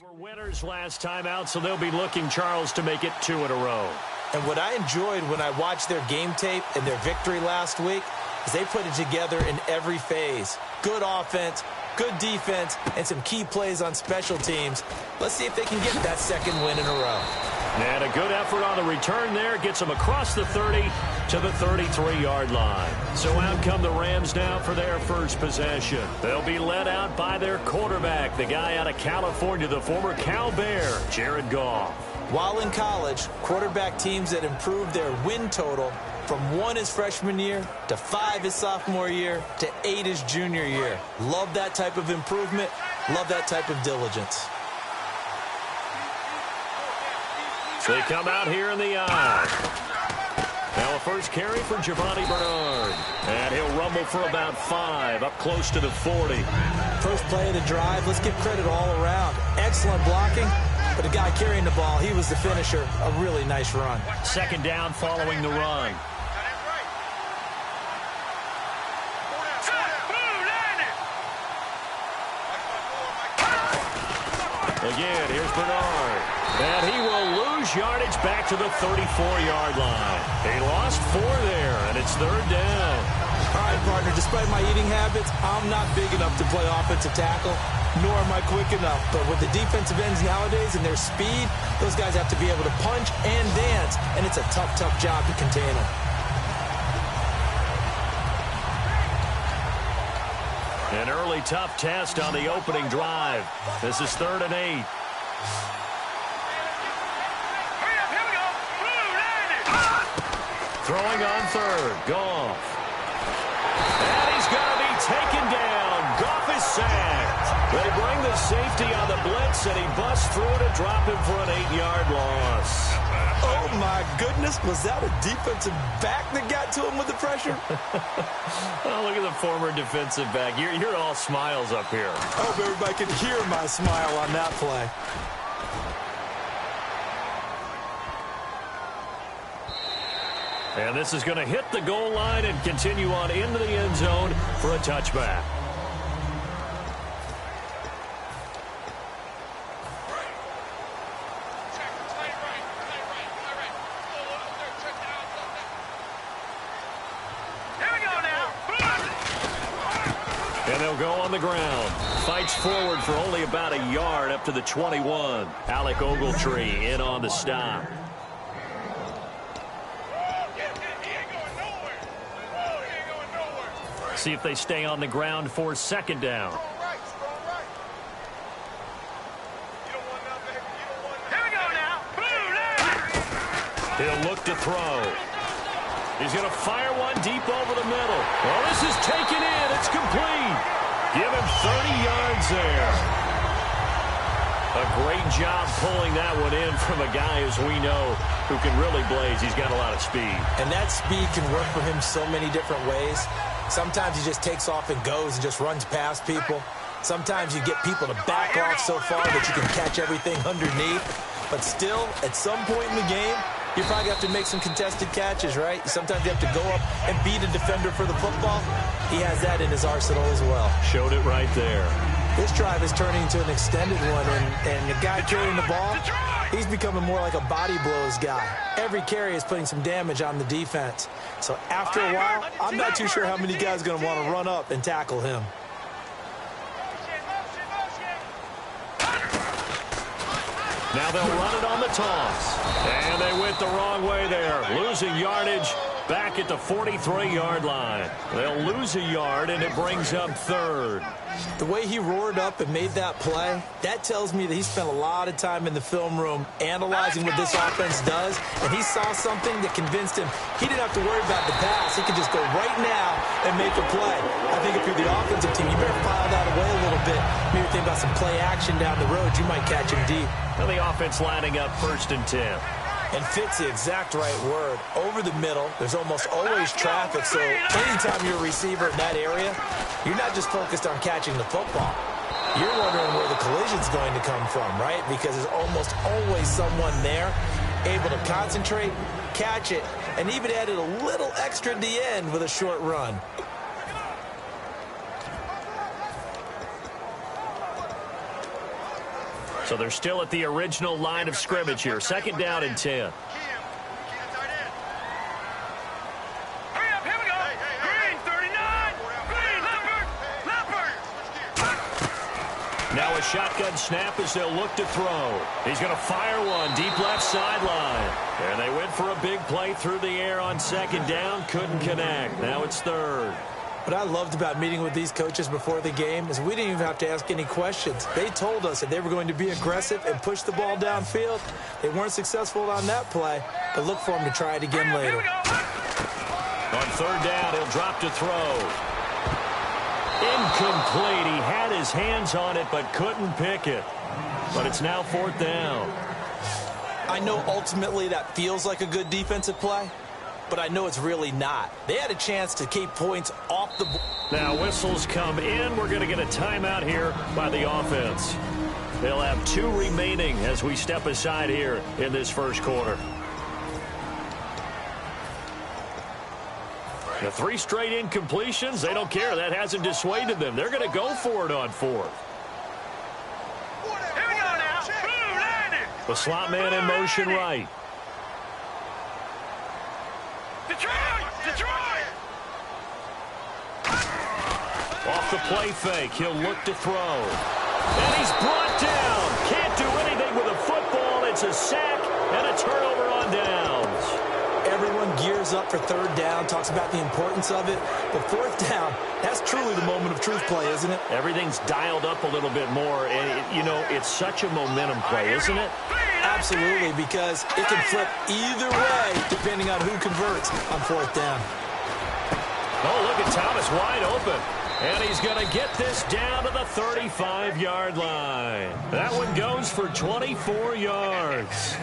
Were winners last time out, so they'll be looking, Charles, to make it 2 in a row. And what I enjoyed when I watched their game tape and their victory last week is they put it together in every phase. Good offense, good defense, and some key plays on special teams. Let's see if they can get that second win in a row. And a good effort on the return there gets them across the 30 to the 33-yard line. So out come the Rams now for their first possession. They'll be led out by their quarterback, the guy out of California, the former Cal Bear, Jared Goff. While in college, quarterback teams that improved their win total from 1 his freshman year to 5 his sophomore year to 8 his junior year. Love that type of improvement. Love that type of diligence. They come out here in the eye. Now a first carry for Giovanni Bernard. And he'll rumble for about 5, up close to the 40. First play of the drive, let's give credit all around. Excellent blocking, but the guy carrying the ball, he was the finisher. A really nice run. Second down following the run. Again, here's Bernard. And he will lose yardage back to the 34-yard line. He lost 4 there, and it's third down. All right, partner, despite my eating habits, I'm not big enough to play offensive tackle, nor am I quick enough. But with the defensive ends nowadays and their speed, those guys have to be able to punch and dance, and it's a tough, tough job to contain them. An early tough test on the opening drive. This is 3rd and 8. Throwing on 3rd, Goff. And he's going to be taken down. Goff is sacked. They bring the safety on the blitz, and he busts through to drop him for an 8-yard loss. Oh, my goodness. Was that a defensive back that got to him with the pressure? Oh, look at the former defensive back. You're all smiles up here. I hope everybody can hear my smile on that play. And this is going to hit the goal line and continue on into the end zone for a touchback. And they'll go on the ground. Fights forward for only about a yard up to the 21. Alec Ogletree in on the stop. See if they stay on the ground for second down. He'll look to throw. He's going to fire one deep over the middle. Well, this is taken in. It's complete. Give him 30 yards there. A great job pulling that one in from a guy, as we know, who can really blaze. He's got a lot of speed. And that speed can work for him so many different ways. Sometimes he just takes off and goes and just runs past people. Sometimes you get people to back off so far that you can catch everything underneath. But still, at some point in the game, you probably have to make some contested catches, right? Sometimes you have to go up and beat a defender for the football. He has that in his arsenal as well. Showed it right there. This drive is turning into an extended one, and the guy carrying the ball, he's becoming more like a body blows guy. Every carry is putting some damage on the defense. So after a while, I'm not too sure how many guys are going to want to run up and tackle him. Now they'll run it on the toss. And they went the wrong way there, losing yardage back at the 43-yard line. They'll lose a yard, and it brings up 3rd. The way he roared up and made that play, that tells me that he spent a lot of time in the film room analyzing what this offense does, and he saw something that convinced him he didn't have to worry about the pass. He could just go right now and make a play. I think if you're the offensive team, you better file that away a little bit. Maybe think about some play action down the road. You might catch him deep. Well, the offense lining up 1st and 10. And fit's the exact right word. Over the middle, there's almost always traffic, so anytime you're a receiver in that area, you're not just focused on catching the football. You're wondering where the collision's going to come from, right? Because there's almost always someone there able to concentrate, catch it, and even added a little extra at the end with a short run. So they're still at the original line of scrimmage here. Second down and 10. Now a shotgun snap as they'll look to throw. He's going to fire one deep left sideline. And they went for a big play through the air on second down. Couldn't connect. Now it's third. What I loved about meeting with these coaches before the game is we didn't even have to ask any questions. They told us that they were going to be aggressive and push the ball downfield. They weren't successful on that play, but look for them to try it again later. On third down, he'll drop to throw. Incomplete. He had his hands on it but couldn't pick it. But it's now fourth down. I know ultimately that feels like a good defensive play, but I know it's really not. They had a chance to keep points off the board. Now whistles come in. We're going to get a timeout here by the offense. They'll have 2 remaining as we step aside here in this first quarter. The 3 straight incompletions, they don't care. That hasn't dissuaded them. They're going to go for it on fourth. Here we go now. Boom, The slot man in motion right. Detroit! Off the play fake, he'll look to throw. And he's brought down. Can't do anything with a football. It's a sack and a turnover on downs. Everyone gears up for third down, talks about the importance of it. But fourth down, that's truly the moment of truth play, isn't it? Everything's dialed up a little bit more. And, you know, it's such a momentum play, isn't it? Absolutely, because it can flip either way depending on who converts on fourth down. Oh, look at Thomas wide open. And he's going to get this down to the 35-yard line. That one goes for 24 yards.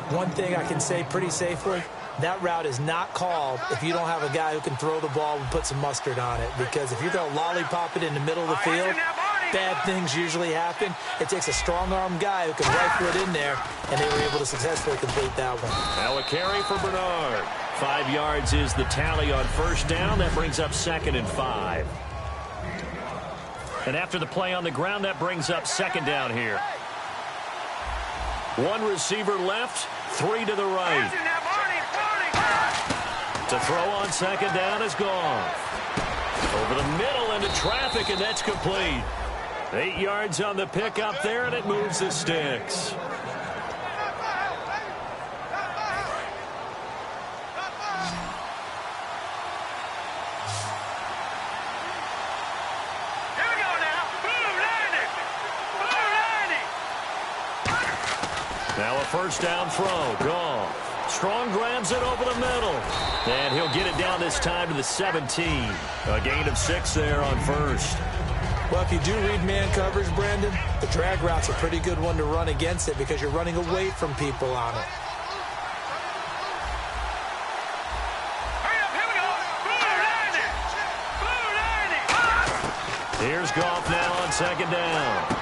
One thing I can say pretty safely, that route is not called if you don't have a guy who can throw the ball and put some mustard on it. Because if you throw lollipop it in the middle of the field, bad things usually happen. It takes a strong-arm guy who can rifle it in there, and they were able to successfully complete that one. Now a carry for Bernard. 5 yards is the tally on first down. That brings up 2nd and 5. And after the play on the ground, that brings up 2nd down here. 1 receiver left, 3 to the right. To throw on 2nd down is gone. Over the middle into traffic, and that's complete. 8 yards on the pickup there, and it moves the sticks. Now a first down throw. Goff. Strong grabs it over the middle. And he'll get it down this time to the 17. A gain of 6 there on first. Well, if you do read man coverage, Brandon, the drag route's a pretty good one to run against it because you're running away from people on it. Here's Goff now on 2nd down.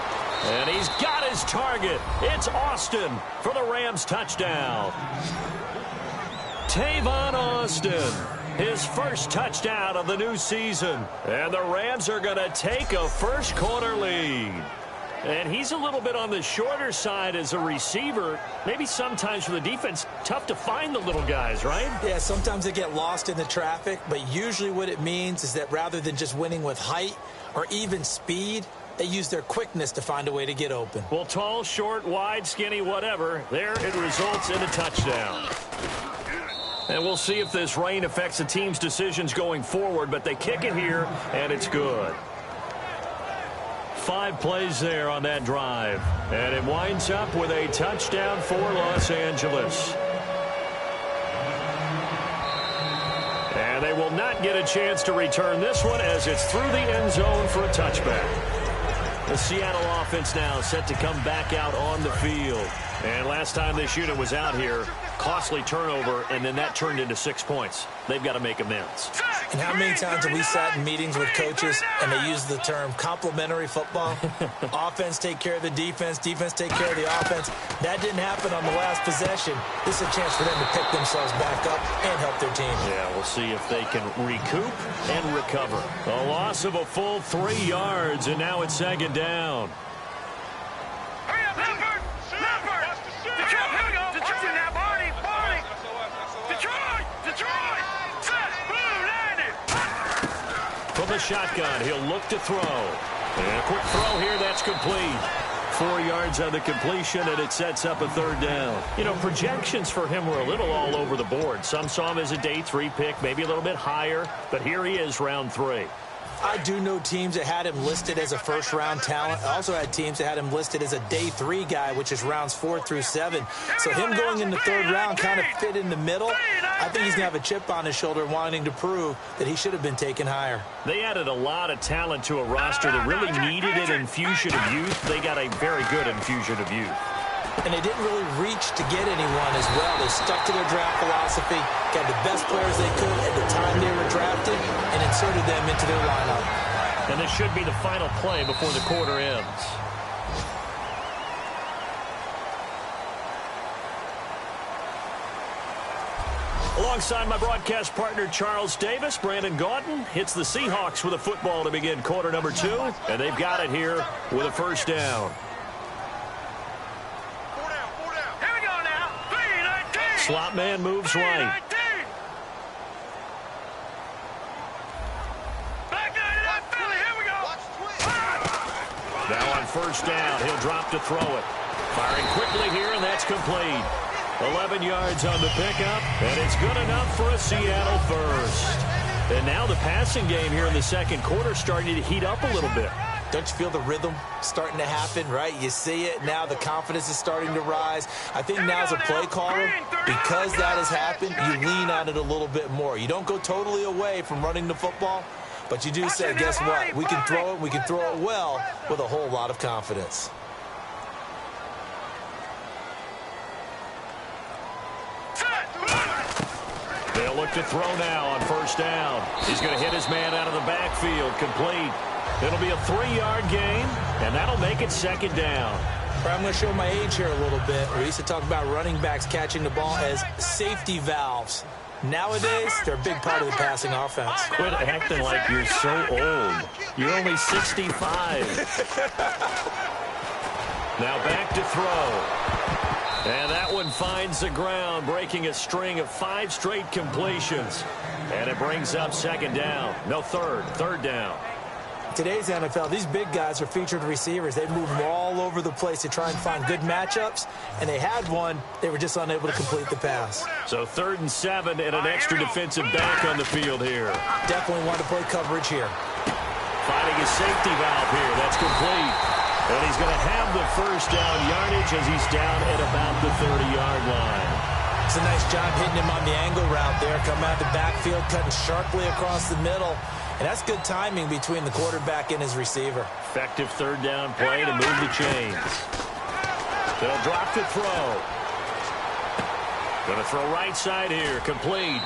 And he's got his target. It's Austin for the Rams touchdown. Tavon Austin, his first touchdown of the new season. And the Rams are going to take a first quarter lead. And he's a little bit on the shorter side as a receiver. Maybe sometimes for the defense, tough to find the little guys, right? Yeah, sometimes they get lost in the traffic, but usually what it means is that rather than just winning with height or even speed, they use their quickness to find a way to get open. Well, tall, short, wide, skinny, whatever, there it results in a touchdown. And we'll see if this rain affects the team's decisions going forward, but they kick it here, and it's good. 5 plays there on that drive. And it winds up with a touchdown for Los Angeles. And they will not get a chance to return this one as it's through the end zone for a touchback. The Seattle offense now set to come back out on the field. And last time this unit was out here, costly turnover, and then that turned into 6 points. They've got to make amends. And how many times have we sat in meetings with coaches and they use the term complementary football? Offense take care of the defense, defense take care of the offense. That didn't happen on the last possession. This is a chance for them to pick themselves back up and help their team. Yeah, we'll see if they can recoup and recover. A loss of a full 3 yards, and now it's 2nd down. Hurry up, From the shotgun, he'll look to throw. And a quick throw here, that's complete. 4 yards on the completion, and it sets up a third down. You know, projections for him were a little all over the board. Some saw him as a day 3 pick, maybe a little bit higher, but here he is, round 3. I do know teams that had him listed as a first-round talent. I also had teams that had him listed as a day 3 guy, which is rounds 4 through 7. So him going in the 3rd round kind of fit in the middle. I think he's going to have a chip on his shoulder wanting to prove that he should have been taken higher. They added a lot of talent to a roster that really needed an infusion of youth. They got a very good infusion of youth. And they didn't really reach to get anyone as well. They stuck to their draft philosophy, got the best players they could at the time they were drafted, and inserted them into their lineup. And this should be the final play before the quarter ends. Alongside my broadcast partner, Charles Davis, Brandon Gaudin hits the Seahawks with a football to begin quarter number 2, and they've got it here with a first down. Slot man moves right. Now on first down, he'll drop to throw it. Firing quickly here, and that's complete. 11 yards on the pickup, and it's good enough for a Seattle first. And now the passing game here in the second quarter starting to heat up a little bit. Don't you feel the rhythm starting to happen, right? You see it. Now the confidence is starting to rise. I think now as a play caller, because that has happened, you lean on it a little bit more. You don't go totally away from running the football, but you do say, guess what? We can throw it. We can throw it well with a whole lot of confidence. They'll look to throw now on first down. He's going to hit his man out of the backfield. Complete. It'll be a 3-yard gain, and that'll make it second down. I'm going to show my age here a little bit. We used to talk about running backs catching the ball as safety valves. Nowadays, they're a big part of the passing offense. Quit acting like you're so old. You're only 65. Now back to throw. And that one finds the ground, breaking a string of 5 straight completions. And it brings up second down. No, third down. Today's NFL, these big guys are featured receivers. They move them all over the place to try and find good matchups, and they had one. They were just unable to complete the pass. So 3rd and 7 and an extra defensive back on the field here. Definitely want to play coverage here. Finding his safety valve here. That's complete. And he's going to have the first down yardage as he's down at about the 30-yard line. It's a nice job hitting him on the angle route there. Coming out the backfield, cutting sharply across the middle. And that's good timing between the quarterback and his receiver. Effective 3rd down play to move the chains. They'll drop to throw. Going to throw right side here. Complete.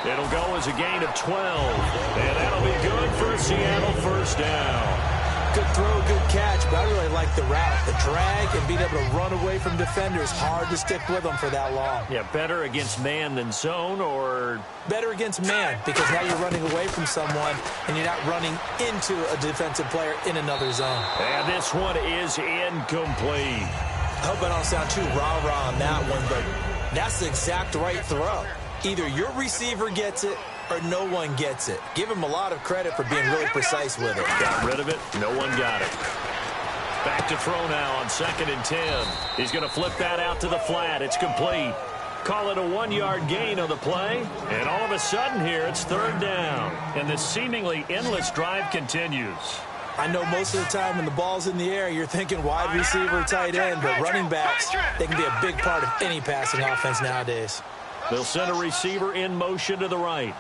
It'll go as a gain of 12. And that'll be good for a Seattle first down. Good throw, good catch, but I really like the route. The drag and being able to run away from defenders. Hard to stick with them for that long. Yeah, better against man than zone, or? Better against man, because now you're running away from someone and you're not running into a defensive player in another zone. And this one is incomplete. I hope I don't sound too rah-rah on that one, but that's the exact right throw. Either your receiver gets it or no one gets it. Give him a lot of credit for being really precise with it. Got rid of it. No one got it. Back to throw now on 2nd and 10. He's going to flip that out to the flat. It's complete. Call it a 1-yard gain on the play. And all of a sudden here, it's 3rd down. And this seemingly endless drive continues. I know most of the time when the ball's in the air, you're thinking wide receiver, tight end, but running backs, they can be a big part of any passing offense nowadays. They'll send a receiver in motion to the right.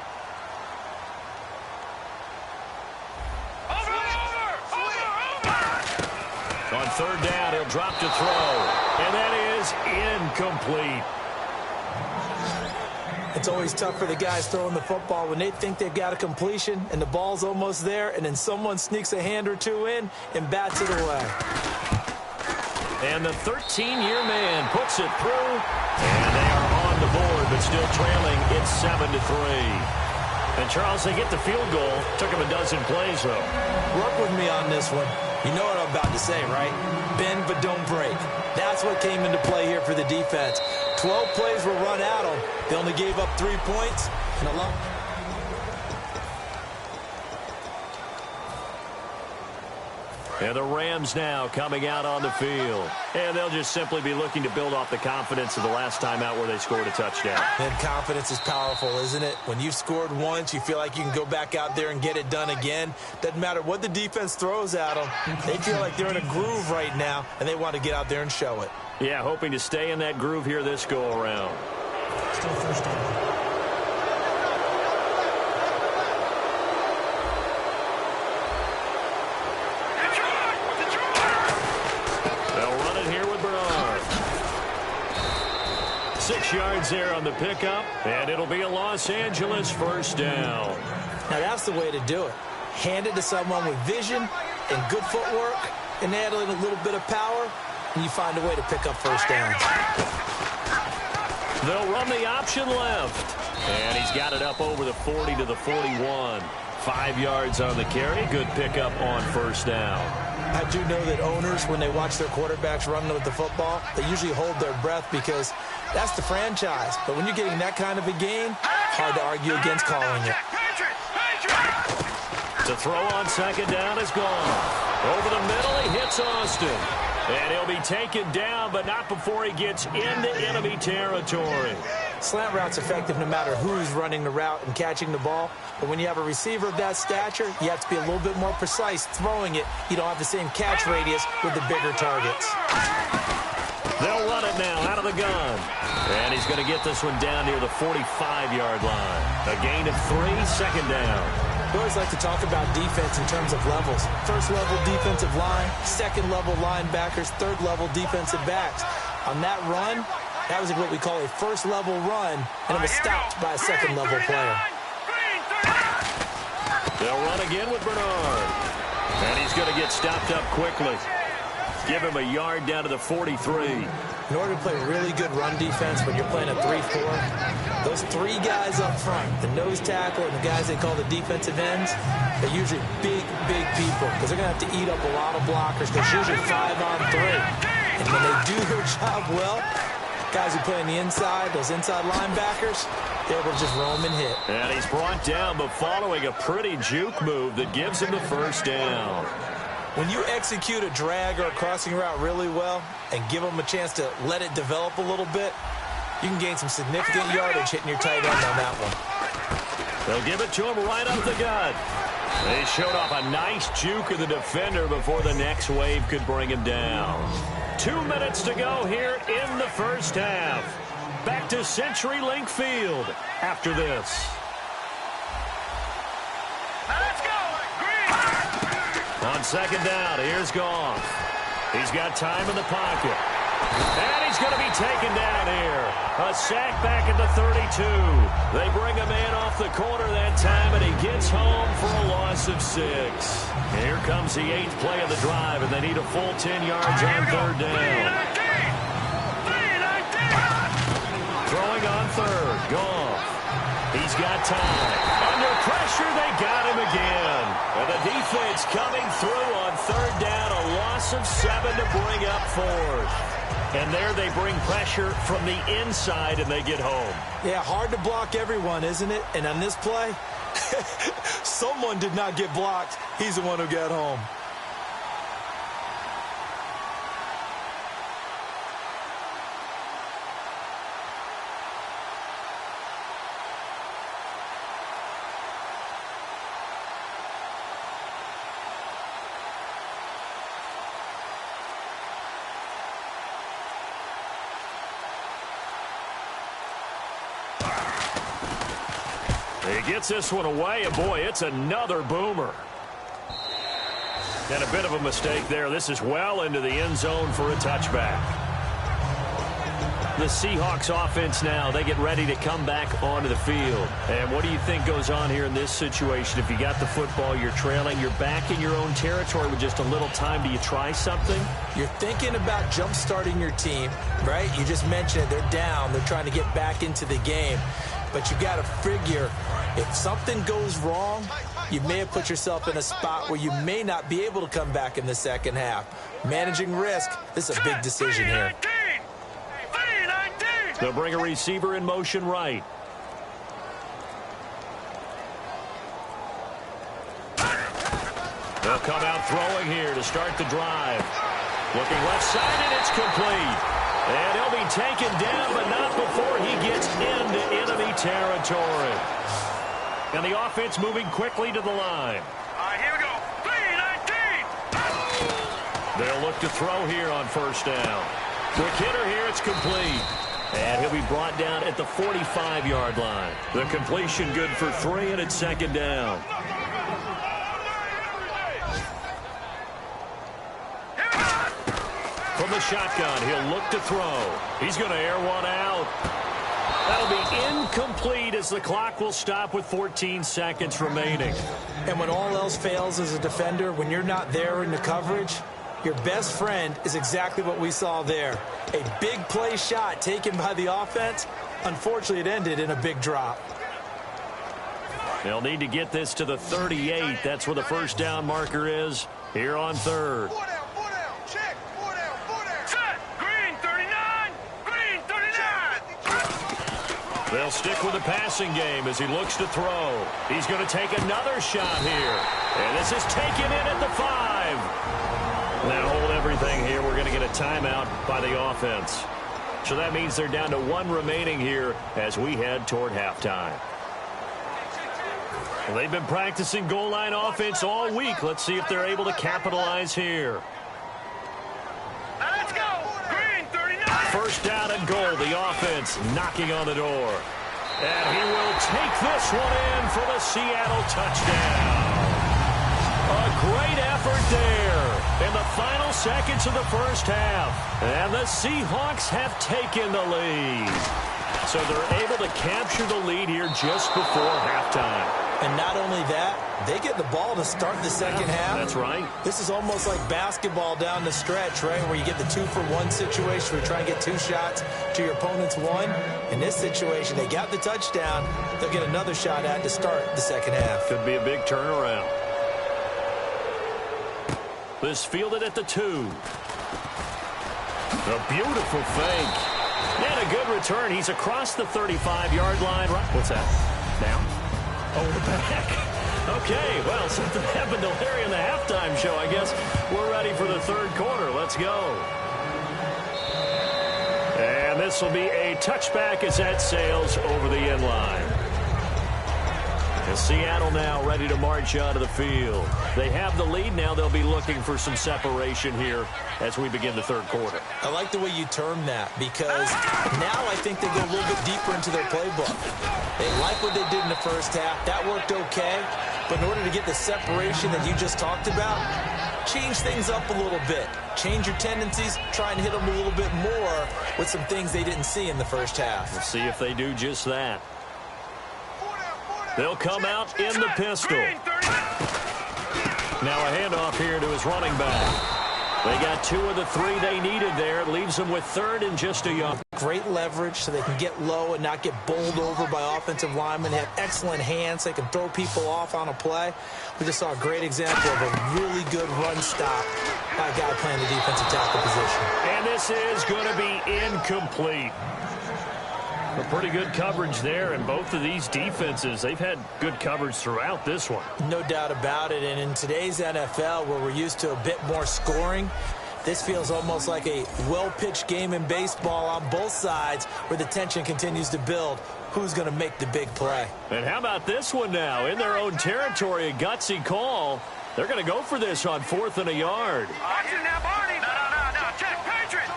On 3rd down, he'll drop to throw. And that is incomplete. It's always tough for the guys throwing the football when they think they've got a completion and the ball's almost there, and then someone sneaks a hand or two in and bats it away. And the 13-year man puts it through, and they are on the board, but still trailing. It's 7-3. And, Charles, they get the field goal. Took him a dozen plays, though. Work with me on this one. You know what I'm about to say, right? Bend but don't break. That's what came into play here for the defense. 12 plays were run at them. They only gave up 3 points. And And the Rams now coming out on the field. And they'll just simply be looking to build off the confidence of the last time out where they scored a touchdown. And confidence is powerful, isn't it? When you've scored once, you feel like you can go back out there and get it done again. Doesn't matter what the defense throws at them. They feel like they're in a groove right now, and they want to get out there and show it. Yeah, hoping to stay in that groove here this go-around. Still first down. They'll run it here with Bernard. 6 yards there on the pickup, and it'll be a Los Angeles first down. Now, that's the way to do it. Hand it to someone with vision and good footwork, and add in a little bit of power, and you find a way to pick up first downs. They'll run the option left. And he's got it up over the 40 to the 41. 5 yards on the carry. Good pickup on first down. I do know that owners, when they watch their quarterbacks run with the football, they usually hold their breath because that's the franchise. But when you're getting that kind of a game, hard to argue against calling it. The throw on second down is gone. Over the middle, he hits Austin. And he'll be taken down, but not before he gets into enemy territory. Slant route's effective no matter who's running the route and catching the ball. But when you have a receiver of that stature, you have to be a little bit more precise throwing it. You don't have the same catch radius with the bigger targets. They'll run it now out of the gun. And he's going to get this one down near the 45-yard line. A gain of 3, second down. We always like to talk about defense in terms of levels. First-level defensive line, second-level linebackers, third-level defensive backs. On that run, that was what we call a first-level run, and it was stopped by a second-level player. They'll run again with Bernard. And he's going to get stopped up quickly. Give him a yard down to the 43. In order to play really good run defense when you're playing a 3-4, those 3 guys up front, the nose tackle and the guys they call the defensive ends, they're usually big, big people because they're going to have to eat up a lot of blockers because usually 5-on-3. And when they do their job well, guys who play on the inside, those inside linebackers, they're able to just roam and hit. And he's brought down, but following a pretty juke move that gives him the first down. When you execute a drag or a crossing route really well and give them a chance to let it develop a little bit, you can gain some significant yardage hitting your tight end on that one. They'll give it to him right up the gut. They showed off a nice juke of the defender before the next wave could bring him down. 2 minutes to go here in the first half. Back to CenturyLink Field after this. On second down, here's Goff. He's got time in the pocket. And he's going to be taken down here. A sack back at the 32. They bring him in off the corner that time, and he gets home for a loss of 6. Here comes the 8th play of the drive, and they need a full 10 yards on third down. Throwing on third, Goff. He's got time. Under pressure, they got him again. And the defense coming through on third down, a loss of 7 to bring up fourth. And there they bring pressure from the inside, and they get home. Yeah, hard to block everyone, isn't it? And on this play, someone did not get blocked. He's the one who got home. He gets this one away, and boy, it's another boomer. And a bit of a mistake there. This is well into the end zone for a touchback. The Seahawks offense now, they get ready to come back onto the field. And what do you think goes on here in this situation? If you got the football, you're trailing, you're back in your own territory with just a little time. Do you try something? You're thinking about jump-starting your team, right? You just mentioned it. They're down. They're trying to get back into the game. But you got to figure, if something goes wrong, you may have put yourself in a spot where you may not be able to come back in the second half. Managing risk, this is a big decision here. They'll bring a receiver in motion right. They'll come out throwing here to start the drive. Looking left side, and it's complete. And he'll be taken down, but not before he gets into enemy territory. And the offense moving quickly to the line. All right, here we go. 3-19. They'll look to throw here on first down. Quick hitter here, it's complete. And he'll be brought down at the 45-yard line. The completion good for 3, and it's second down. From the shotgun, he'll look to throw. He's going to air one out. That'll be incomplete as the clock will stop with 14 seconds remaining. And when all else fails as a defender, when you're not there in the coverage, your best friend is exactly what we saw there. A big play shot taken by the offense. Unfortunately, it ended in a big drop. They'll need to get this to the 38. That's where the first down marker is here on third. They'll stick with the passing game as he looks to throw. He's going to take another shot here. And this is taken in at the 5. Now hold everything here. We're going to get a timeout by the offense. So that means they're down to 1 remaining here as we head toward halftime. Well, they've been practicing goal line offense all week. Let's see if they're able to capitalize here. Let's go. Green 39. First down and goal. The offense knocking on the door. And he will take this one in for the Seattle touchdown. A great effort there in the final seconds of the first half. And the Seahawks have taken the lead. So they're able to capture the lead here just before halftime. And not only that, they get the ball to start the second half. That's right. This is almost like basketball down the stretch, right, where you get the 2-for-1 situation where you try and get 2 shots to your opponent's 1. In this situation, they got the touchdown. They'll get another shot at to start the second half. Could be a big turnaround. This fielded at the 2. A beautiful fake. And a good return. He's across the 35-yard line. What's that? Down? Oh, the back. Okay, well, something happened to Larry in the halftime show. I guess we're ready for the third quarter. Let's go. And this will be a touchback as that sails over the end line. And Seattle now ready to march out of the field. They have the lead now. They'll be looking for some separation here as we begin the third quarter. I like the way you term that because now I think they go a little bit deeper into their playbook. They like what they did in the first half. That worked okay. But in order to get the separation that you just talked about, change things up a little bit. Change your tendencies. Try and hit them a little bit more with some things they didn't see in the first half. We'll see if they do just that. They'll come out in the pistol. Now a handoff here to his running back. They got 2 of the 3 they needed there. It leaves them with third and just a yard. Great leverage so they can get low and not get bowled over by offensive linemen. They have excellent hands. They can throw people off on a play. We just saw a great example of a really good run stop by a guy playing the defensive tackle position. And this is going to be incomplete. A pretty good coverage there, and both of these defenses, they've had good coverage throughout this one. No doubt about it, and in today's NFL, where we're used to a bit more scoring, this feels almost like a well-pitched game in baseball on both sides where the tension continues to build. Who's going to make the big play? And how about this one now? In their own territory, a gutsy call. They're going to go for this on 4th and a yard. Action now, Barney. No. Check. Patriot.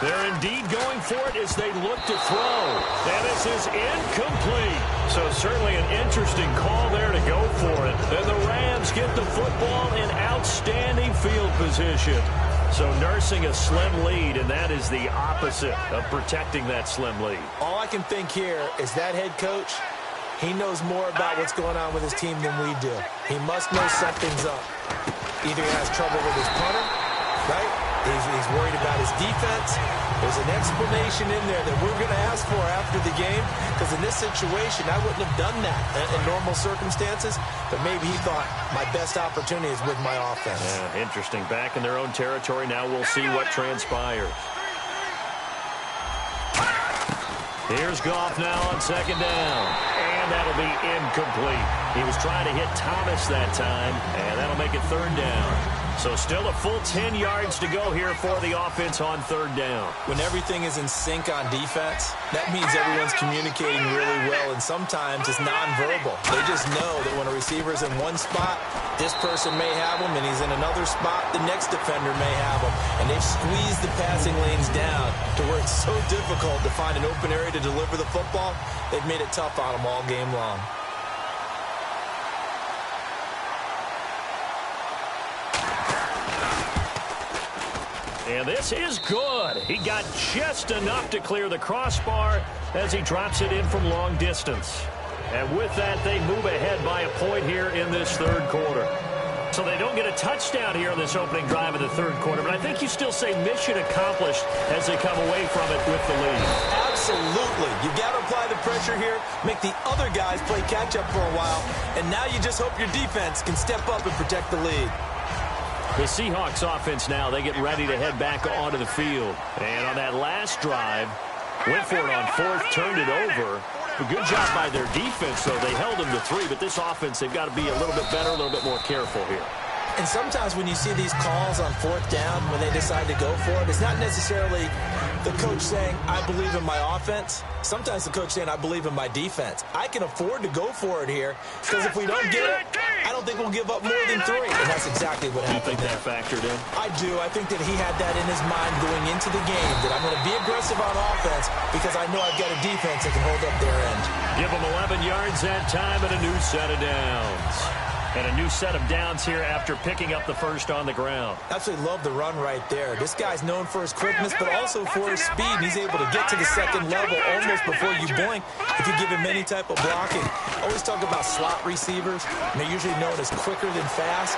They're indeed going for it as they look to throw. And this is incomplete. So certainly an interesting call there to go for it. And the Rams get the football in outstanding field position. So nursing a slim lead, and that is the opposite of protecting that slim lead. All I can think here is that head coach, he knows more about what's going on with his team than we do. He must know something's up. Either he has trouble with his punter, right? He's worried about his defense. There's an explanation in there that we're going to ask for after the game, because in this situation, I wouldn't have done that in normal circumstances, but maybe he thought my best opportunity is with my offense. Yeah, interesting. Back in their own territory. Now we'll see what transpires. Here's Goff now on second down. And that'll be incomplete. He was trying to hit Thomas that time, and that'll make it third down. So still a full 10 yards to go here for the offense on third down. When everything is in sync on defense, that means everyone's communicating really well, and sometimes it's nonverbal. They just know that when a receiver's in one spot, this person may have him, and he's in another spot, the next defender may have him. And they've squeezed the passing lanes down to where it's so difficult to find an open area to deliver the football. They've made it tough on them all game long. And this is good. He got just enough to clear the crossbar as he drops it in from long distance. And with that, they move ahead by a point here in this third quarter. So they don't get a touchdown here in this opening drive of the third quarter, but I think you still say mission accomplished as they come away from it with the lead. Absolutely. You got to apply the pressure here, make the other guys play catch-up for a while, and now you just hope your defense can step up and protect the lead. The Seahawks offense now, they get ready to head back onto the field. And on that last drive, went for it on fourth, turned it over. A good job by their defense, though. They held them to 3, but this offense, they've got to be a little bit better, a little bit more careful here. And sometimes when you see these calls on fourth down, when they decide to go for it, it's not necessarily the coach saying, I believe in my offense. Sometimes the coach saying, I believe in my defense. I can afford to go for it here because if we don't get it, I don't think we'll give up more than 3. And that's exactly what happened. You think that factored in? I do. I think that he had that in his mind going into the game, that I'm going to be aggressive on offense because I know I've got a defense that can hold up their end. Give them 11 yards that time and a new set of downs. And a new set of downs here after picking up the first on the ground. Absolutely love the run right there. This guy's known for his quickness, but also for his speed. And he's able to get to the second level almost before you blink if you give him any type of blocking. Always talk about slot receivers. And they're usually known as quicker than fast.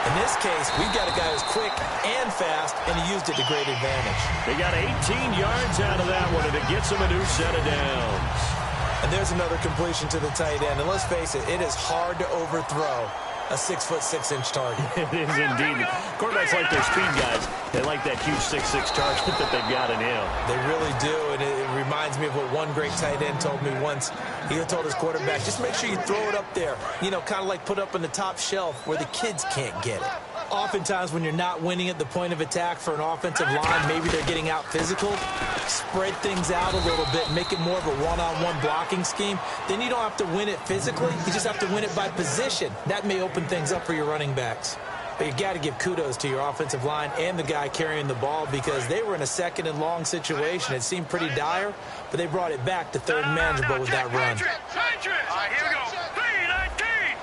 In this case, we've got a guy who's quick and fast, and he used it to great advantage. They got 18 yards out of that one, and it gets him a new set of downs. And there's another completion to the tight end. And let's face it, it is hard to overthrow a 6'6" target. It is indeed. Quarterbacks like their speed guys. They like that huge 6'6" target that they've got in him. They really do, and it reminds me of what one great tight end told me once. He told his quarterback, just make sure you throw it up there, you know, kind of like put up on the top shelf where the kids can't get it. Oftentimes when you're not winning at the point of attack for an offensive line, maybe they're getting out physical, spread things out a little bit, make it more of a one-on-one blocking scheme. Then you don't have to win it physically. You just have to win it by position. That may open things up for your running backs. But you got to give kudos to your offensive line and the guy carrying the ball because they were in a second and long situation. It seemed pretty dire, but they brought it back to third and manageable with that run. All right, here we go. 3-19.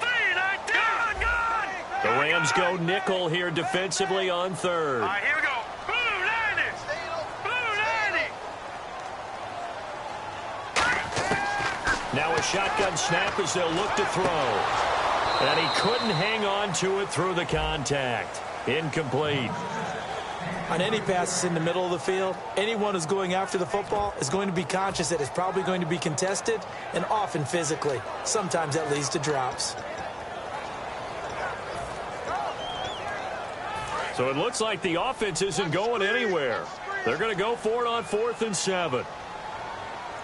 3-19. Gone. The Rams go nickel here defensively on third. All right, here we go. Blue 90. Blue 90. Now a shotgun snap as they'll look to throw. And he couldn't hang on to it through the contact. Incomplete. On any passes in the middle of the field, anyone who's going after the football is going to be conscious that it's probably going to be contested and often physically. Sometimes that leads to drops. So it looks like the offense isn't going anywhere. They're going to go for it on 4th and 7.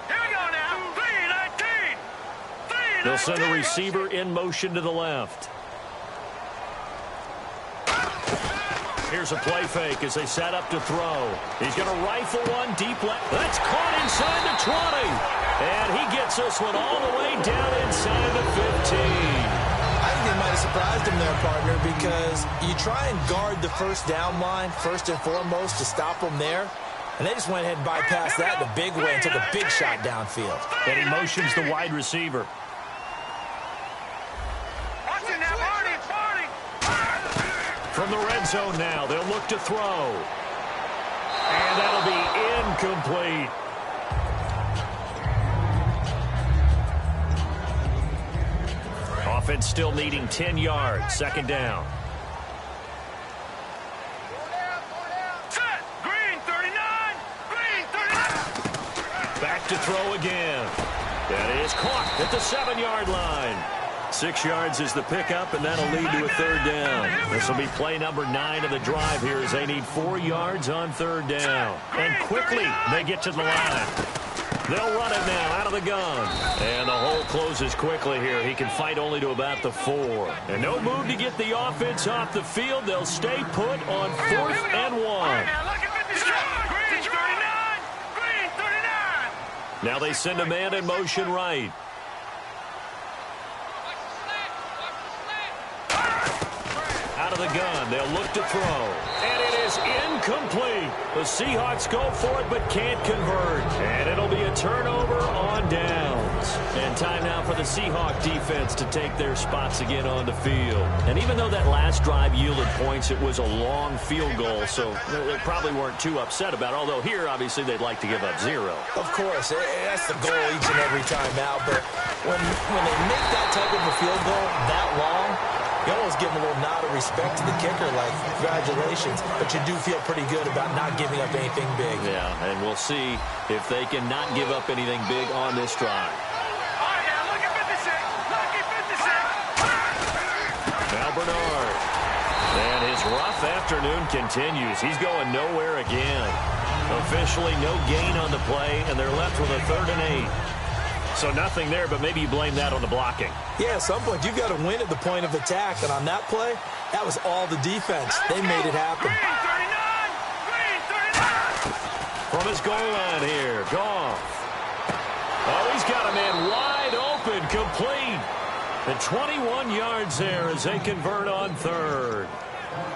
Here we go now. 3-19. They'll send a receiver in motion to the left. Here's a play fake as they set up to throw. He's going to rifle one deep left. That's caught inside the 20. And he gets this one all the way down inside the 15. I think they might have surprised him there, partner, because you try and guard the first down line first and foremost to stop them there. And they just went ahead and bypassed that in a big way and took a big shot downfield. And he motions the wide receiver. Watching that, Barney. From the red zone now, they'll look to throw. And that'll be incomplete. Offense still needing 10 yards. Second down. Set. Green 39. Green 39. Back to throw again. That is caught at the 7-yard line. 6 yards is the pickup, and that'll lead to a third down. This will be play number 9 of the drive here as they need 4 yards on third down. And quickly, they get to the line. They'll run it now out of the gun. And the hole closes quickly here. He can fight only to about the 4. And no move to get the offense off the field. They'll stay put on 4th and 1. Green 39. Green 39. Now they send a man in motion right. Out of the gun, they'll look to throw. And it is incomplete. The Seahawks go for it but can't convert. And it'll be a turnover on downs. And time now for the Seahawk defense to take their spots again on the field. And even though that last drive yielded points, it was a long field goal, so they probably weren't too upset about it. Although here, obviously, they'd like to give up 0. Of course, that's the goal each and every time out. But when they make that type of a field goal that long, you almost give them a little nod of respect to the kicker, like, congratulations. But you do feel pretty good about not giving up anything big. Yeah, and we'll see if they can not give up anything big on this drive. All right, now look at 56. Look at 56. Now Bernard. And his rough afternoon continues. He's going nowhere again. Officially no gain on the play, and they're left with a 3rd and 8. So nothing there, but maybe you blame that on the blocking. Yeah, at some point, you've got to win at the point of attack. And on that play, that was all the defense. They made it happen. Green 39. From his goal line here, Goff. Oh, he's got a man wide open, complete. And 21 yards there as they convert on 3rd.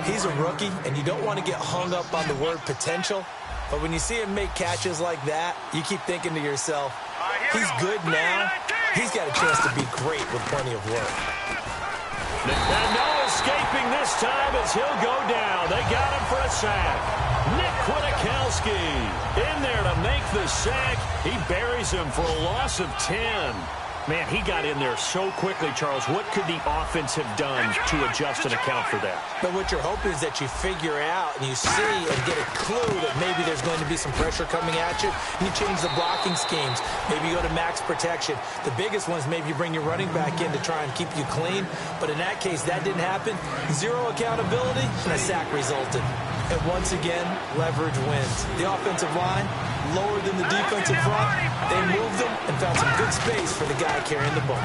He's a rookie, and you don't want to get hung up on the word potential. But when you see him make catches like that, you keep thinking to yourself, he's good now. He's got a chance to be great with plenty of work. And no escaping this time as he'll go down. They got him for a sack. Nick Kwiatkowski in there to make the sack. He buries him for a loss of 10. Man, he got in there so quickly, Charles. What could the offense have done to adjust and account for that? But what you're hoping is that you figure out and you see and get a clue that maybe there's going to be some pressure coming at you, and you change the blocking schemes. Maybe you go to max protection. The biggest one is maybe you bring your running back in to try and keep you clean. But in that case, that didn't happen. 0 accountability, and a sack resulted. And once again, leverage wins. The offensive line, lower than the defensive front. They moved them and found some good space for the guy carrying the ball.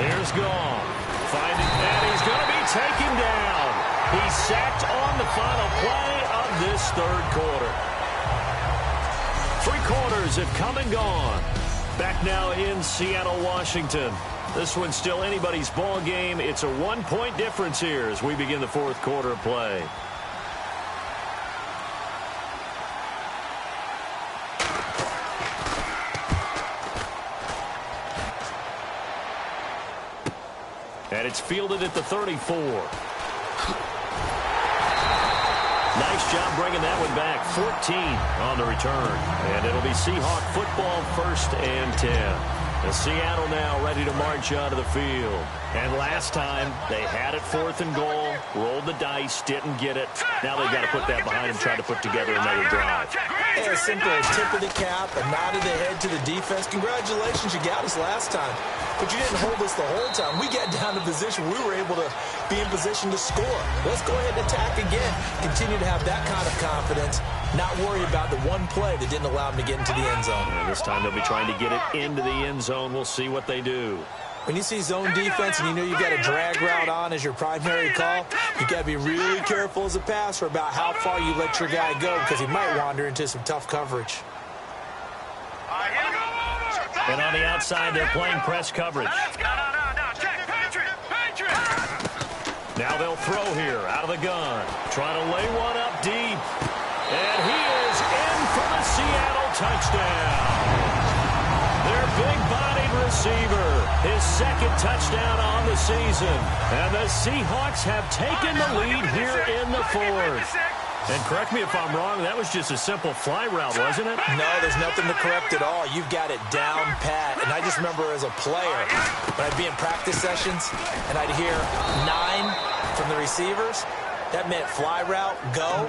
Here's Goff. Finding that he's going to be taken down. He's sacked on the final play of this 3rd quarter. 3 quarters have come and gone. Back now in Seattle, Washington. This one's still anybody's ball game. It's a 1-point difference here as we begin the 4th quarter of play. And it's fielded at the 34. Nice job bringing that one back. 14 on the return. And it'll be Seahawk football 1st and 10. And Seattle now ready to march out of the field. And last time, they had it 4th and goal, rolled the dice, didn't get it. Now they've got to put that behind them, try to put together another drive. Yeah, simple tip of the cap, a nod of the head to the defense. Congratulations, you got us last time. But you didn't hold us the whole time. We got down to position. We were able to be in position to score. Let's go ahead and attack again. Continue to have that kind of confidence. Not worry about the one play that didn't allow them to get into the end zone. And this time they'll be trying to get it into the end zone. We'll see what they do. When you see zone defense and you know you've got a drag route on as your primary call, you've got to be really careful as a passer about how far you let your guy go because he might wander into some tough coverage. And on the outside, they're playing press coverage. Now they'll throw here out of the gun. Trying to lay one up deep. And he is in for the Seattle touchdown. Their big-bodied receiver, his 2nd touchdown on the season. And the Seahawks have taken the lead here in the 4th. And correct me if I'm wrong, that was just a simple fly route, wasn't it? No, there's nothing to correct at all. You've got it down pat. And I just remember as a player, when I'd be in practice sessions and I'd hear 9 from the receivers, that meant fly route, go,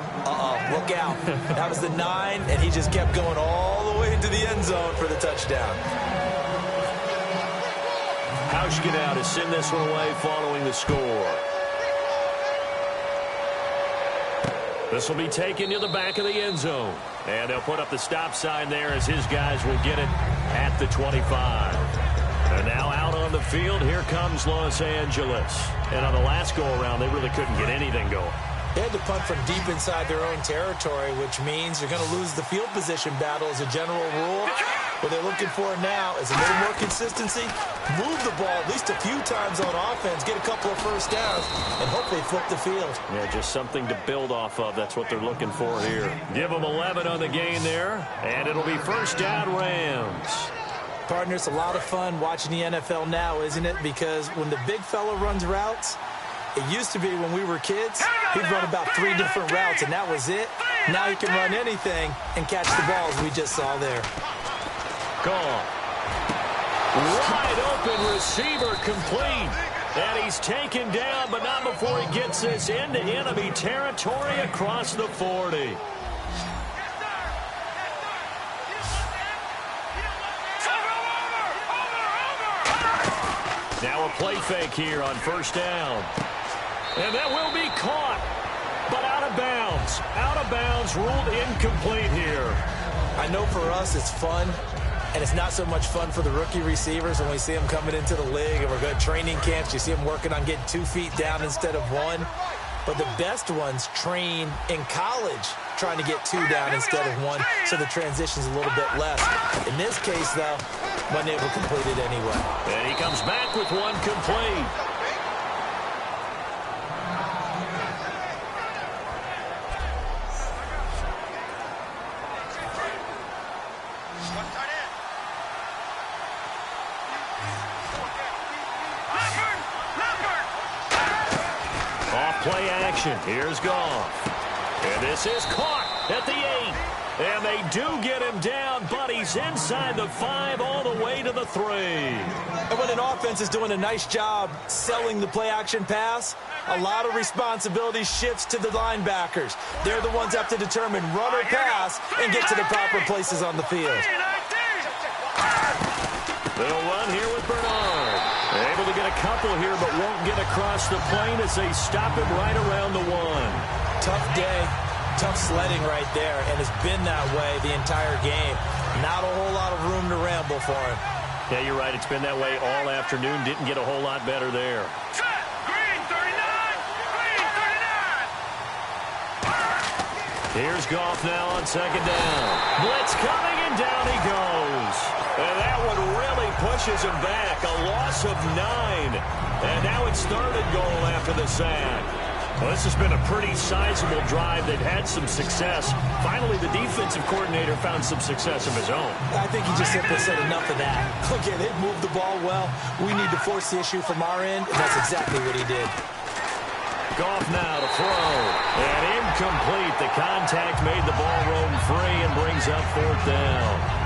look out. That was the 9, and he just kept going all the way into the end zone for the touchdown. Hauschka to send this one away following the score. This will be taken to the back of the end zone. And they'll put up the stop sign there as his guys will get it at the 25. And now out on the field, here comes Los Angeles. And on the last go-around, they really couldn't get anything going. They had to punt from deep inside their own territory, which means you're going to lose the field position battle as a general rule. What they're looking for now is a little more consistency, move the ball at least a few times on offense, get a couple of first downs, and hopefully flip the field. Yeah, just something to build off of. That's what they're looking for here. Give them 11 on the game there, and it'll be first down Rams. Partner, it's a lot of fun watching the NFL now, isn't it? Because when the big fella runs routes, it used to be when we were kids, he'd run about 3 different routes, and that was it. Now he can run anything and catch the balls we just saw there. Gone. Wide open receiver complete. And he's taken down, but not before he gets this into enemy territory across the 40. Now a play fake here on first down. And that will be caught, but out of bounds. Out of bounds, ruled incomplete here. I know for us it's fun, and it's not so much fun for the rookie receivers when we see them coming into the league and we're going to training camps. You see them working on getting 2 feet down instead of 1. But the best ones train in college trying to get 2 down instead of 1, so the transition's a little bit less. In this case, though, wasn't able to complete it anyway. And he comes back with 1 complete. Play action. Here's Goff. And this is caught at the 8. And they do get him down, but he's inside the 5 all the way to the 3. And when an offense is doing a nice job selling the play action pass, a lot of responsibility shifts to the linebackers. They're the ones that have to determine run or pass and get to the proper places on the field. They'll run here with Bernard. Able to get a couple here, but won't get across the plane as they stop him right around the 1. Tough day, tough sledding right there, and it's been that way the entire game. Not a whole lot of room to ramble for him. Yeah, you're right. It's been that way all afternoon. Didn't get a whole lot better there. Set! Green 39! Green 39! Here's Goff now on second down. Blitz coming, and down he goes. And that one really pushes him back. A loss of 9. And now it's 3rd and goal after the sack. Well, this has been a pretty sizable drive. They've had some success. Finally, the defensive coordinator found some success of his own. I think he just simply said enough of that. Okay, they've moved the ball well. We need to force the issue from our end, and that's exactly what he did. Goff now to throw. And incomplete. The contact made the ball roam free and brings up 4th down.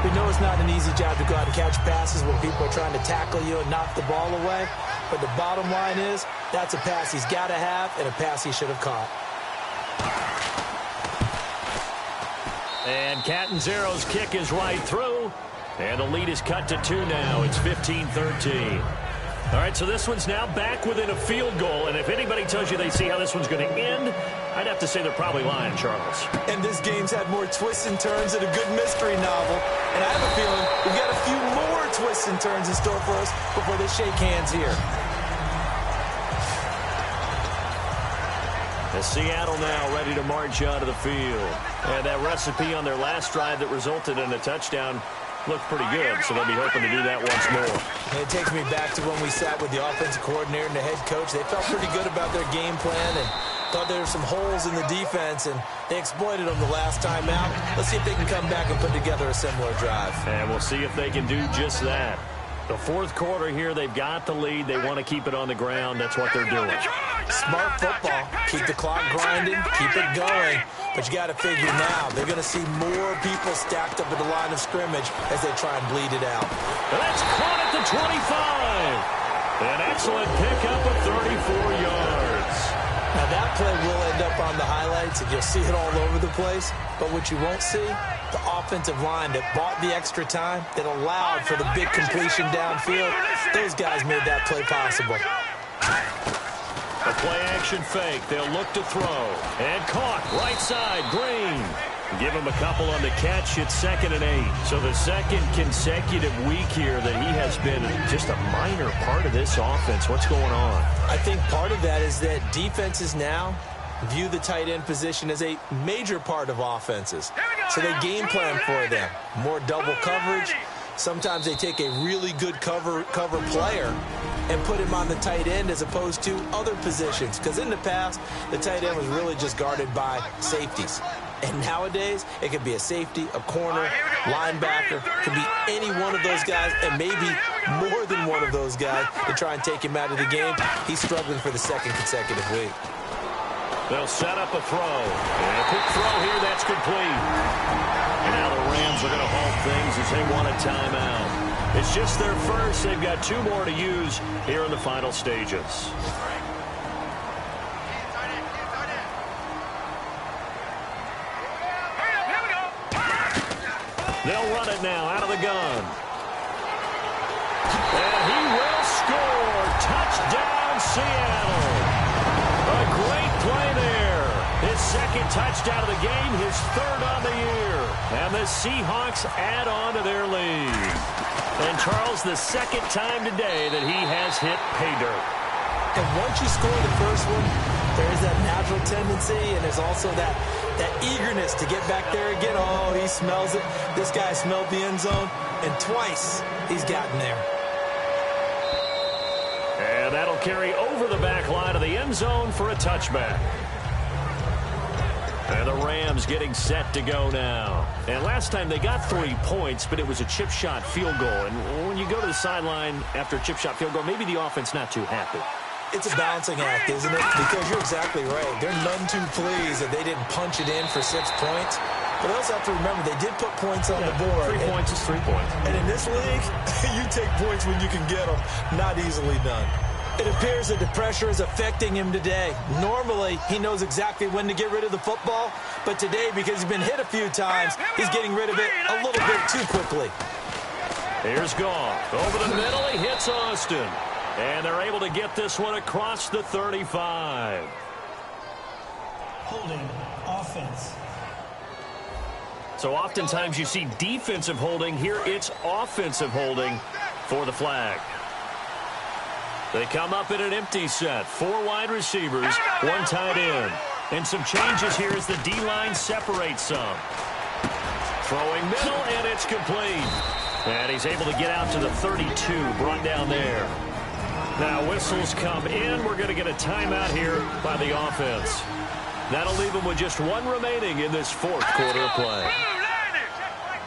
We know it's not an easy job to go out and catch passes when people are trying to tackle you and knock the ball away. But the bottom line is, that's a pass he's got to have and a pass he should have caught. And Catanzaro's kick is right through. And the lead is cut to 2 now. It's 15-13. All right, so this one's now back within a field goal. And if anybody tells you they see how this one's going to end, I'd have to say they're probably lying, Charles. And this game's had more twists and turns than a good mystery novel. And I have a feeling we've got a few more twists and turns in store for us before they shake hands here. As Seattle now ready to march out of the field. And that recipe on their last drive that resulted in a touchdown looked pretty good, so they'll be hoping to do that once more. And it takes me back to when we sat with the offensive coordinator and the head coach. They felt pretty good about their game plan and thought there were some holes in the defense, and they exploited them the last time out. Let's see if they can come back and put together a similar drive. And we'll see if they can do just that. The 4th quarter here, they've got the lead. They want to keep it on the ground. That's what they're doing. Smart football. Keep the clock grinding. Keep it going. But you got to figure now, they're going to see more people stacked up at the line of scrimmage as they try and bleed it out. And that's caught at the 25. An excellent pickup of 34 yards. Now that play will end up on the highlights, and you'll see it all over the place. But what you won't see, the offensive line that bought the extra time, that allowed for the big completion downfield, those guys made that play possible. A play-action fake. They'll look to throw. And caught right side. Green. Give him a couple on the catch. It's 2nd and 8. So the second consecutive week here that he has been just a minor part of this offense. What's going on? I think part of that is that defenses now view the tight end position as a major part of offenses. So they game plan for them. More double coverage. Sometimes they take a really good cover player and put him on the tight end as opposed to other positions. Because in the past, the tight end was really just guarded by safeties. And nowadays, it could be a safety, a corner, linebacker. It could be any one of those guys, and maybe more than one of those guys to try and take him out of the game. He's struggling for the second consecutive week. They'll set up a throw. And a quick throw here, that's complete. And now the Rams are going to halt things as they want a timeout. It's just their first. They've got 2 more to use here in the final stages. They'll run it now out of the gun. And he will score. Touchdown, Seattle. A great play there. His second touchdown of the game, his 3rd on the year. And the Seahawks add on to their lead. And Charles, the 2nd time today that he has hit pay dirt. And once you score the first one, there's that natural tendency, and there's also that eagerness to get back there again. Oh, he smells it. This guy smelled the end zone, and twice he's gotten there. And that'll carry over the back line of the end zone for a touchback. And the Rams getting set to go now. And last time they got 3 points, but it was a chip shot field goal. And when you go to the sideline after a chip shot field goal, maybe the offense not too happy. It's a balancing act, isn't it? Because you're exactly right. They're none too pleased that they didn't punch it in for 6 points. But I also have to remember, they did put points on the board. 3 points is 3 points. And in this league, you take points when you can get them. Not easily done. It appears that the pressure is affecting him today. Normally, he knows exactly when to get rid of the football. But today, because he's been hit a few times, he's getting rid of it a little bit too quickly. Here's Goff. Over the middle, he hits Austin. And they're able to get this one across the 35. Holding offense. So oftentimes you see defensive holding. Here it's offensive holding for the flag. They come up in an empty set. 4 wide receivers, 1 tight end. And some changes here as the D-line separates some. Throwing middle, and it's complete. And he's able to get out to the 32, brought down there. Now whistles come in. We're going to get a timeout here by the offense. That'll leave them with just 1 remaining in this 4th quarter of play.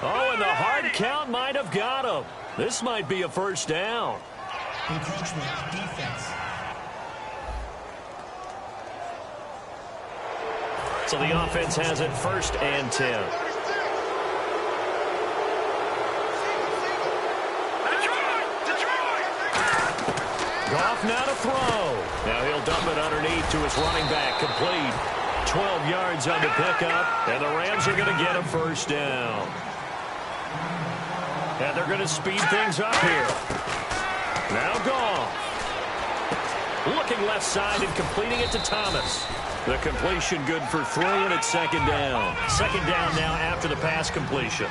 Oh, and the hard count might have got him. This might be a first down. Encroachment defense. So the offense has it 1st and 10. Goff now to throw. Now he'll dump it underneath to his running back. Complete. 12 yards on the pickup. And the Rams are going to get a first down. And they're going to speed things up here. Now Goff. Looking left side and completing it to Thomas. The completion good for 3, and it's 2nd down. 2nd down now after the pass completion.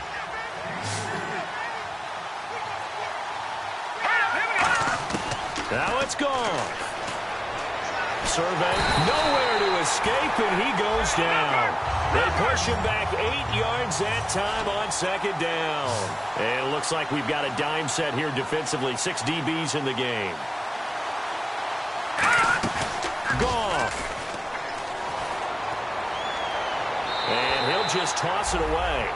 Now it's gone. Survey, nowhere to escape, and he goes down. They push him back 8 yards that time on 2nd down. And it looks like we've got a dime set here defensively. 6 DBs in the game. Goff. And he'll just toss it away.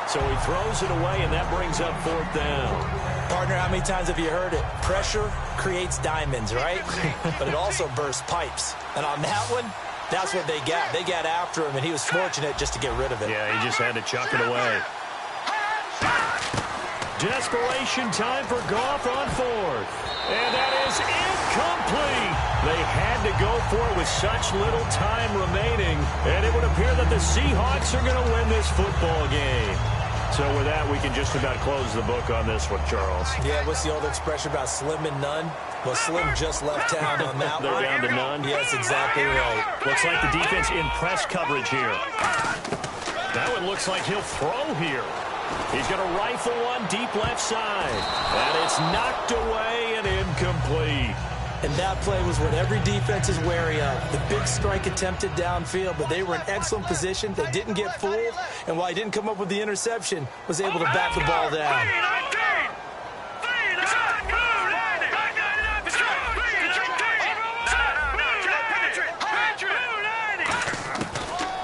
So he throws it away, and that brings up 4th down. Partner, how many times have you heard it? Pressure creates diamonds, right? But it also bursts pipes. And on that one, that's what they got. They got after him, and he was fortunate just to get rid of it. Yeah, he just had to chuck it away. Desperation time for Goff on 4th. And that is incomplete. They had to go for it with such little time remaining. And it would appear that the Seahawks are going to win this football game. So with that, we can just about close the book on this one, Charles. Yeah, what's the old expression about slim and none? Well, Slim just left town on that one. They're down to none? Yes, exactly right. Looks like the defense in press coverage here. Now it looks like he'll throw here. He's going to rifle one deep left side. And it's knocked away and incomplete. And that play was what every defense is wary of. The big strike attempted downfield, but they were in excellent position. They didn't get fooled, and while he didn't come up with the interception, was able to bat the ball down.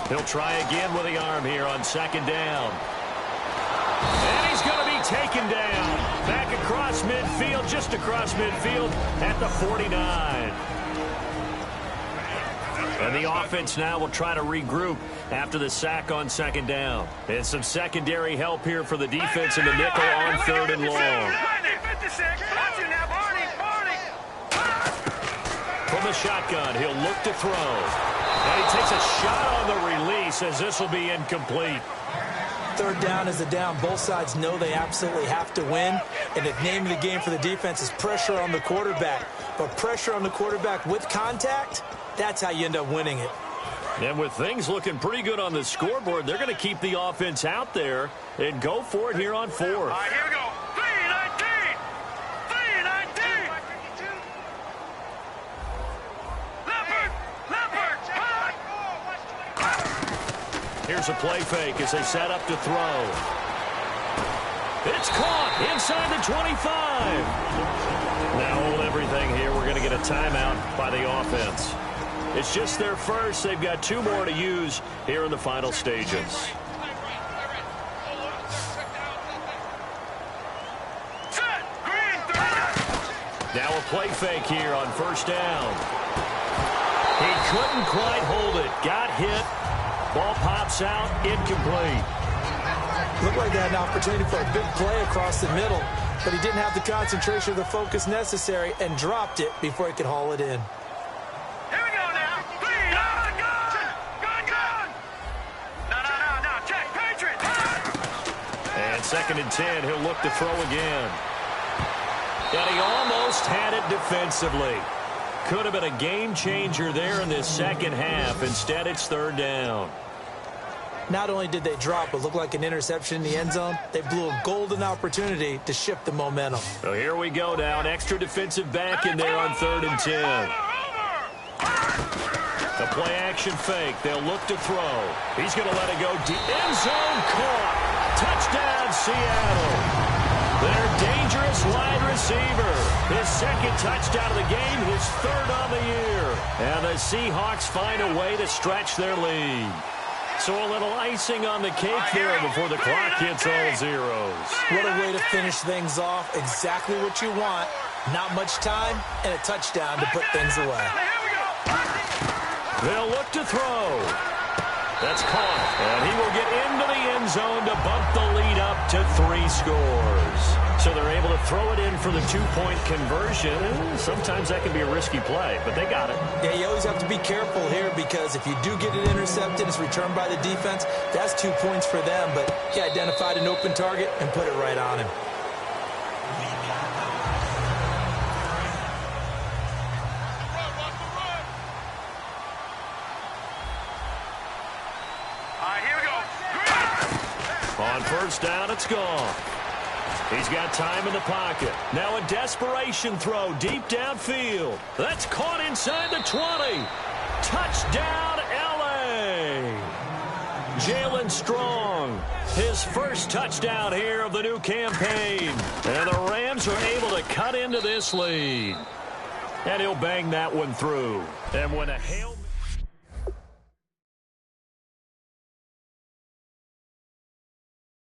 He'll try again with the arm here on second down. And he's going to be taken down. Back across midfield, just across midfield at the 49. And the offense now will try to regroup after the sack on second down. And some secondary help here for the defense in the nickel on third and long. From the shotgun, he'll look to throw. And he takes a shot on the release as this will be incomplete. Third down is the down. Both sides know they absolutely have to win. And the name of the game for the defense is pressure on the quarterback. But pressure on the quarterback with contact, that's how you end up winning it. And with things looking pretty good on the scoreboard, they're going to keep the offense out there and go for it here on fourth. All right, here we go. 3-19. 3-19. Here's a play fake as they set up to throw. It's caught inside the 25. Now hold everything here. We're going to get a timeout by the offense. It's just their first. They've got 2 more to use here in the final stages. Now a play fake here on first down. He couldn't quite hold it. Got hit. Ball pops out, incomplete. Looked like they had an opportunity for a big play across the middle, but he didn't have the concentration or the focus necessary and dropped it before he could haul it in. Here we go now. Gun. No. Check, Patriot. And second and 10, he'll look to throw again. And he almost had it defensively. Could have been a game changer there in this second half. Instead, it's third down. Not only did they drop what looked like an interception in the end zone, they blew a golden opportunity to shift the momentum. So here we go now. An extra defensive back in there on third and 10. The play action fake. They'll look to throw. He's going to let it go deep. End zone caught. Touchdown, Seattle. Their dangerous wide receiver. His second touchdown of the game, his third on the year. And the Seahawks find a way to stretch their lead. So a little icing on the cake there before the clock hits all zeros. What a way to finish things off. Exactly what you want. Not much time and a touchdown to put things away. They'll look to throw. That's caught. And he will get into the end zone to bump the lead up to 3 scores. So they're able to throw it in for the 2-point conversion. Sometimes that can be a risky play, but they got it. Yeah, you always have to be careful here because if you do get it intercepted, it's returned by the defense. That's 2 points for them, but he identified an open target and put it right on him. On first down, it's gone. He's got time in the pocket. Now a desperation throw deep downfield. That's caught inside the 20. Touchdown, L.A. Jalen Strong, his first touchdown here of the new campaign. And the Rams are able to cut into this lead. And he'll bang that one through. And when a Hail